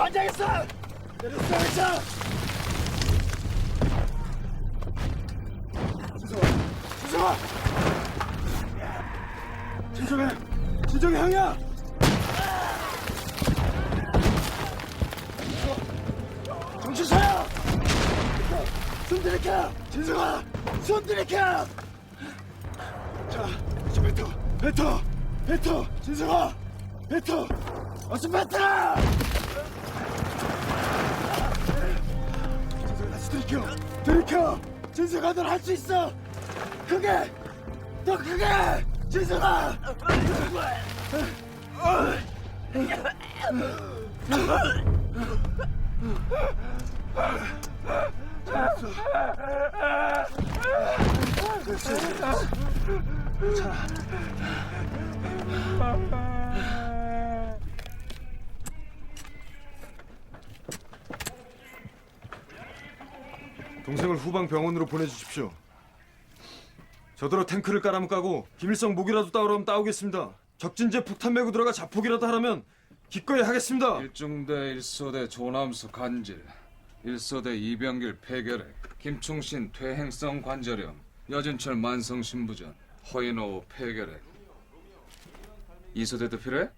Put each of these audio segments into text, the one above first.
앉아있어! 내렸어! 진성아! 진정해 형이야! 정신 차려! 손 들이켜! 진성아! 손 들이켜! 자, 이제 뱉어! 진성아! 뱉어! 어서 뱉어! 들이켜! 진성아, 넌 할 수 있어! 크게! 더 크게! 진성아! 동생을 후방 병원으로 보내주십시오. 저더러 탱크를 까라면 까고 기밀성 무기라도 따오라면 따오겠습니다. 적진제 폭탄 메고 들어가 자폭이라도 하라면 기꺼이 하겠습니다. 1중대 1소대 조남수 간질, 1소대 이병길 폐결핵, 김충신 퇴행성 관절염, 여진철 만성 신부전, 허인호 폐결핵. 2소대도 필요해?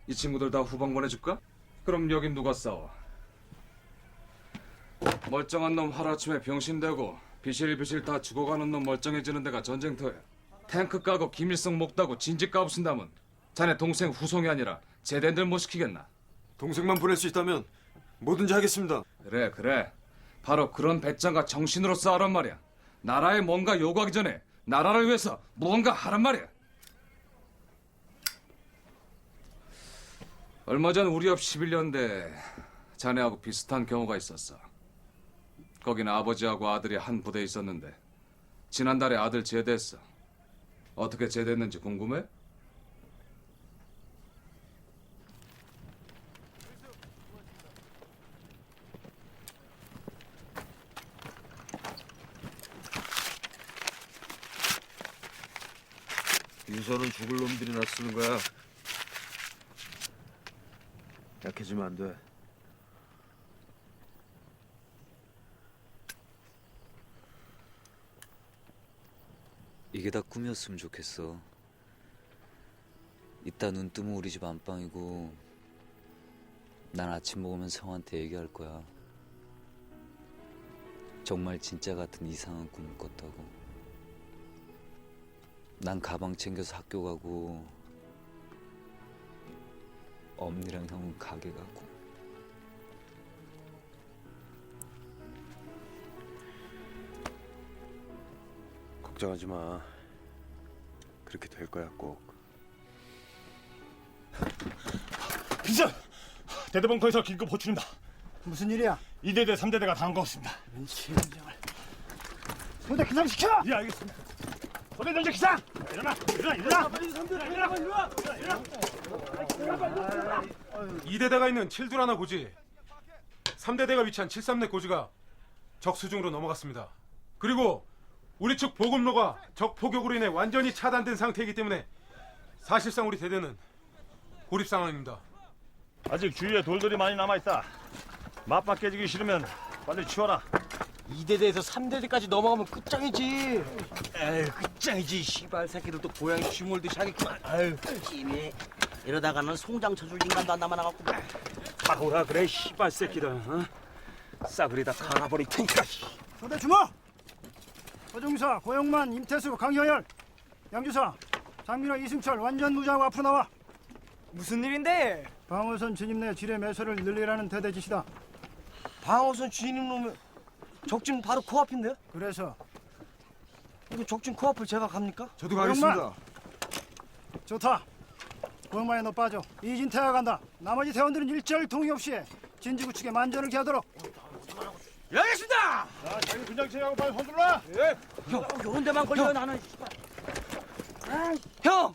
이 친구들 다 후방 보내줄까? 그럼 여긴 누가 싸워? 멀쩡한 놈 하루아침에 병신되고 비실비실 다 죽어가는 놈 멀쩡해지는 데가 전쟁터야. 탱크 까고 기밀성 먹다고 진지 까부순다면 자네 동생 후송이 아니라 제대들 못 시키겠나? 동생만 보낼 수 있다면 뭐든지 하겠습니다. 그래. 바로 그런 배짱과 정신으로 싸우란 말이야. 나라에 뭔가 요구하기 전에 나라를 위해서 무언가 하란 말이야. 얼마 전 우리 옆 11년대 자네하고 비슷한 경우가 있었어. 거긴 아버지하고 아들이 한 부대에 있었는데 지난달에 아들 제대했어. 어떻게 제대했는지 궁금해? 유서는 죽을 놈들이나 쓰는 거야. 약해지면 안 돼. 이게 다 꿈이었으면 좋겠어. 이따 눈 뜨면 우리 집 안방이고 난 아침 먹으면 성한테 얘기할 거야. 정말 진짜 같은 이상한 꿈을 꿨다고. 난 가방 챙겨서 학교 가고 엄니랑 형은 가게 가고. 걱정하지 마. 그렇게 될 거야 꼭. 빈선! 대대벙커에서 긴급 호출입니다. 무슨 일이야? 2대대 3대대가 당한 것 같습니다. 신장을 소대 기상시켜! 예, 알겠습니다. 소대 전제 기상! 일어나! 2대대가 있는 7두라나 고지, 3대대가 위치한 734 고지가 적 수중으로 넘어갔습니다. 그리고 우리 측 보급로가 적 포격으로 인해 완전히 차단된 상태이기 때문에 사실상 우리 대대는 고립 상황입니다. 아직 주위에 돌들이 많이 남아있다. 맞박 깨지기 싫으면 빨리 치워라. 2대대에서 3대대까지 넘어가면 이러다가는 송장 쳐줄 인간도 안 남아나갖고. 사고라 그래 씨발 새끼들. 어? 싸그리 다 갈아버릴 테니까. 소대 주모! 허종사, 고영만, 임태수, 강효열, 양주사, 장민호, 이승철 완전 무장하고 앞으로 나와. 무슨 일인데? 방어선 진입 내 지뢰 매설을 늘리라는 대대 지시다. 방어선 진입 놈은 적진 바로 코앞인데요? 그래서 이거 적진 코앞을 제가 갑니까? 저도 고영만! 가겠습니다. 좋다. 고영만에 너 빠져. 이진태가 간다. 나머지 대원들은 일절 동의 없이 진지구축에 만전을 기하도록. 알겠습니다. 자, 자기 군장체하고 빨리 손들라. 요런 데만 걸려 나는. 형!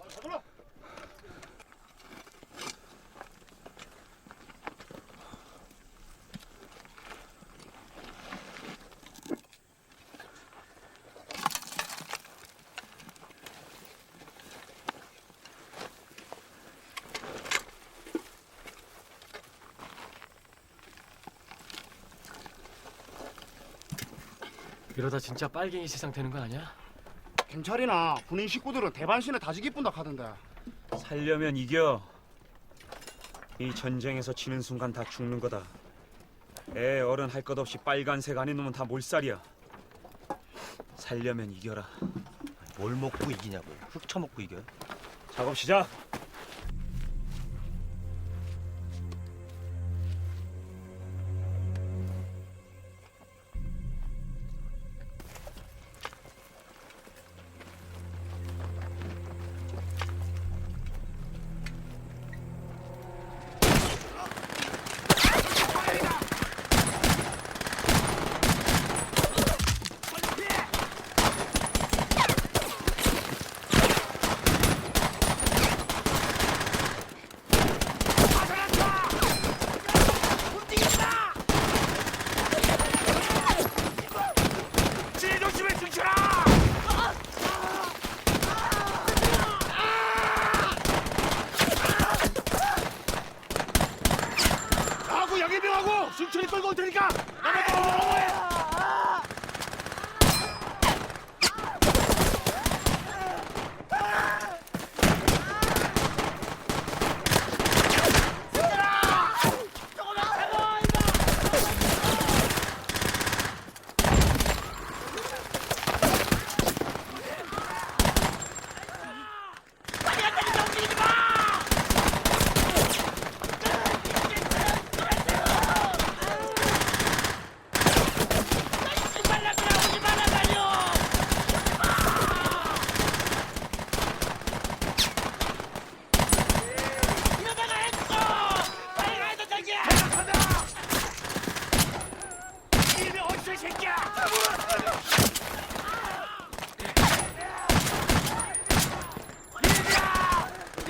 이러다 진짜 빨갱이 세상 되는 거 아니야? 경찰이나 군인 식구들은 대반신에 다지기 뿐다 카던데. 살려면 이겨. 이 전쟁에서 지는 순간 다 죽는 거다. 애 어른 할 것 없이 빨간색 안에 놈은 다 몰살이야. 살려면 이겨라. 뭘 먹고 이기냐고. 흙 처먹고 이겨. 작업 시작. 나하고 양해병하고 승철이 끌고 올 테니까.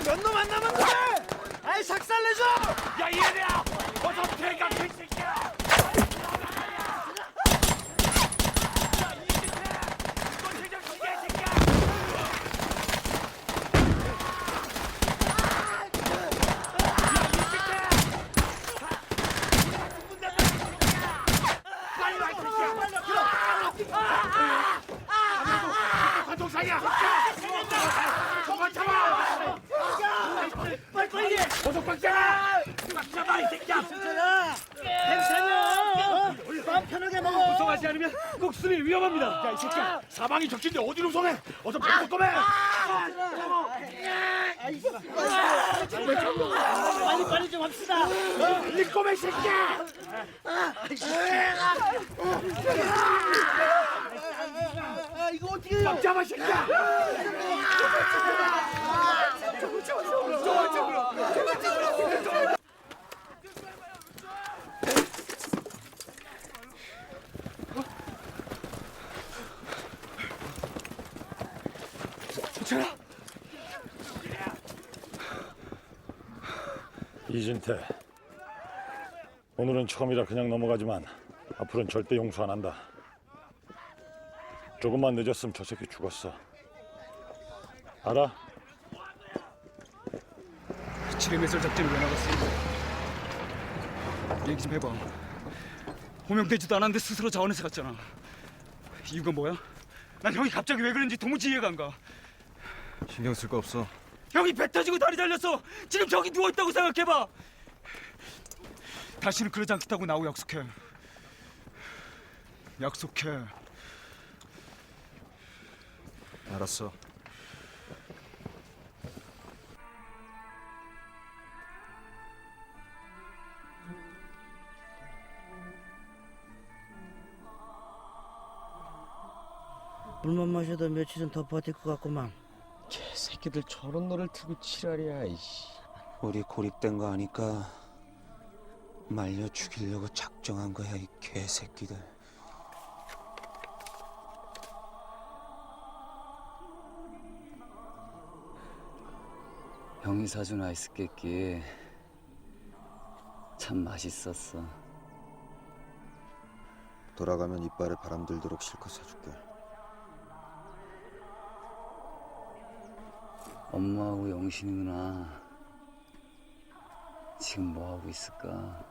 몇놈 안 남았는데! 아이 삭살내줘! 야 얘들아, 어서 퇴각 이 새끼야. 관통상이야. 저건 잡아. 빨리. 어서 꽉 잡아. 꽉 잡아 이 새끼야. 괜찮아! 마음 편하게 먹어! 우성하지 않으면 꼭 숨이 위험합니다. 야 이 새끼야, 사방이 적진데 어디로 우성해? 어서 배고 꺼매. 빨리 좀 합시다! 빨리 꺼매 이 새끼야. 이거 어떻게 해요? 꽉 잡아 이 새끼야. 이진태, 오늘은 처음이라 그냥 넘어가지만 앞으로는 절대 용서 안 한다. 조금만 늦었으면 저 새끼 죽었어. 알아? 지뢰매설 작전이 왜 나갔어? 얘기 좀 해봐. 호명되지도 않았는데 스스로 자원해서 갔잖아. 이유가 뭐야? 난 형이 갑자기 왜 그런지 도무지 이해가 안 가. 신경 쓸 거 없어. 형이 배 터지고 다리 달렸어. 지금 저기 누워있다고 생각해봐. 다시는 그러지 않겠다고 나하고 약속해. 약속해. 알았어. 물만 마셔도 며칠은 더 버틸 것 같구만. 새끼들 저런 노를 틀고 지랄이야. 이씨. 우리 고립된 거 아니까 말려 죽이려고 작정한 거야, 이 개새끼들. 형이 사준 아이스 깨끼 참 맛있었어. 돌아가면 이빨에 바람 들도록 실컷 사줄게. 엄마하고 영신이 누나 지금 뭐 하고 있을까?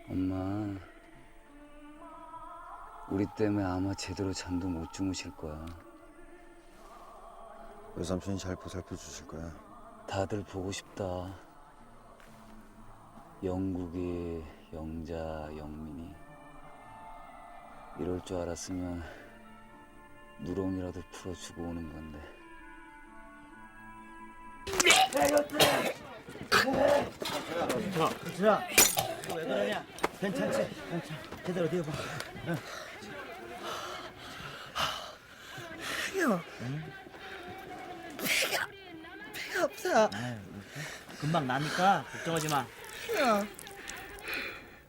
엄마 우리 때문에 아마 제대로 잠도 못 주무실 거야. 외삼촌이 잘 보살펴 주실 거야. 다들 보고 싶다. 영국이, 영자, 영민이. 이럴 줄 알았으면 누렁이라도 풀어주고 오는 건데. 자, 왜 그러냐? 괜찮지? 괜찮아. 제대로 되어봐. 배가 없어. 금방 나니까 걱정하지 마.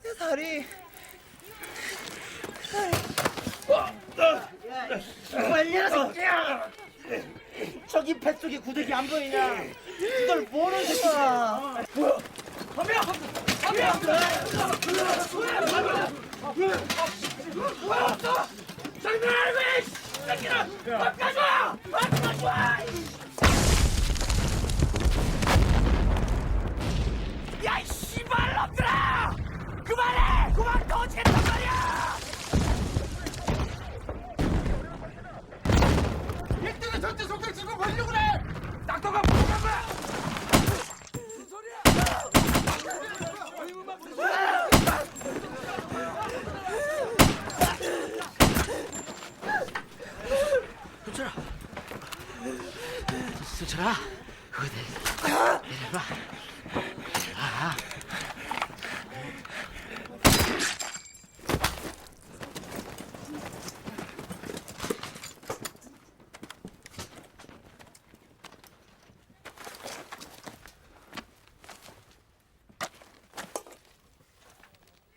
내 다리. 빨리라 새끼야! 저기 뱃속에 구데기 안 보이냐? 이걸 모르는 새끼야! 뭐야? 야, 이 씨발놈들아! 그만해! 그만 터지겠단 말이야! 1등은 전체 속도 지고 벌리고 그래! 낙도가 뭐가 거야! 무슨 소리야! 수철아, 그거 내려봐.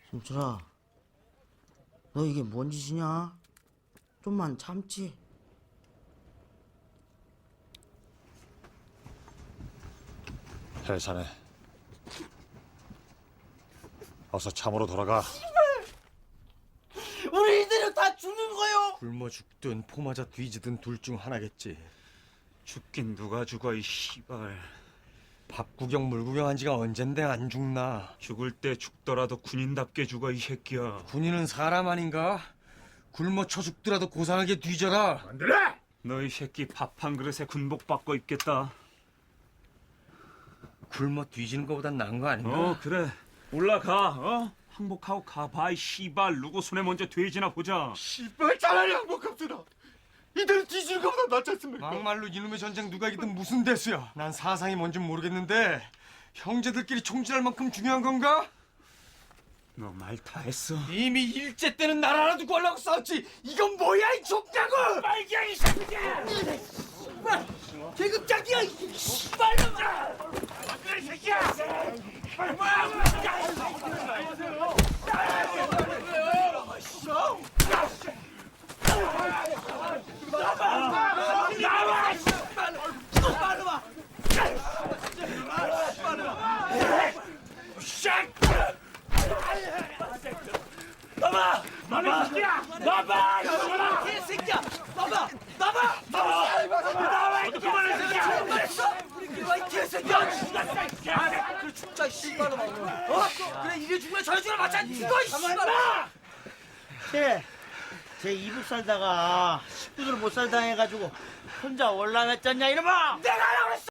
수철아, 너 이게 뭔 짓이냐? 좀만 참지. 해산해. 어서 참으로 돌아가. 우리 이대로 다 죽는 거요. 굶어 죽든 포 맞아 뒤지든 둘 중 하나겠지. 죽긴 누가 죽어, 이 씨발. 밥 구경 물 구경한 지가 언젠데 안 죽나. 죽을 때 죽더라도 군인답게 죽어, 이 새끼야. 군인은 사람 아닌가? 굶어 쳐 죽더라도 고상하게 뒤져라. 안 돼! 너 이 새끼 밥 한 그릇에 군복 받고 입겠다. 굶어 뒤지는 거보단 나은 거 아닌가? 그래. 올라가, 항복하고 가봐, 이 씨발. 누구 손에 먼저 돼지나 보자. 씨발 차라리 항복합시다. 이대로 뒤지는 것보다 낫지 않습니까? 막말로 이놈의 전쟁 누가 이기든 무슨 대수야. 난 사상이 뭔지 모르겠는데 형제들끼리 총질할 만큼 중요한 건가? 너 말 다 했어. 이미 일제 때는 날 알아두고 하려고 싸웠지. 이건 뭐야 이 족자고! 빨갱이 새끼야! 계급장이야. 씨발놈아. 그래, 새끼야! 나와! 나봐! 나봐! 새끼야! 나봐! 개새끼야. 나봐. 나와! 이 그만해, 새끼야! 우리끼리 와, 이 개새끼야. 그래 죽자, 이 씨발놈아. 그래 이래 죽으면 저래 죽으면 맞지 않니? 죽어, 이 씨발놈아. 제 이북 살다가 식구들 못 살다 해가지고 혼자 올라왔잖냐 이놈아! 내가 하라고 그랬어!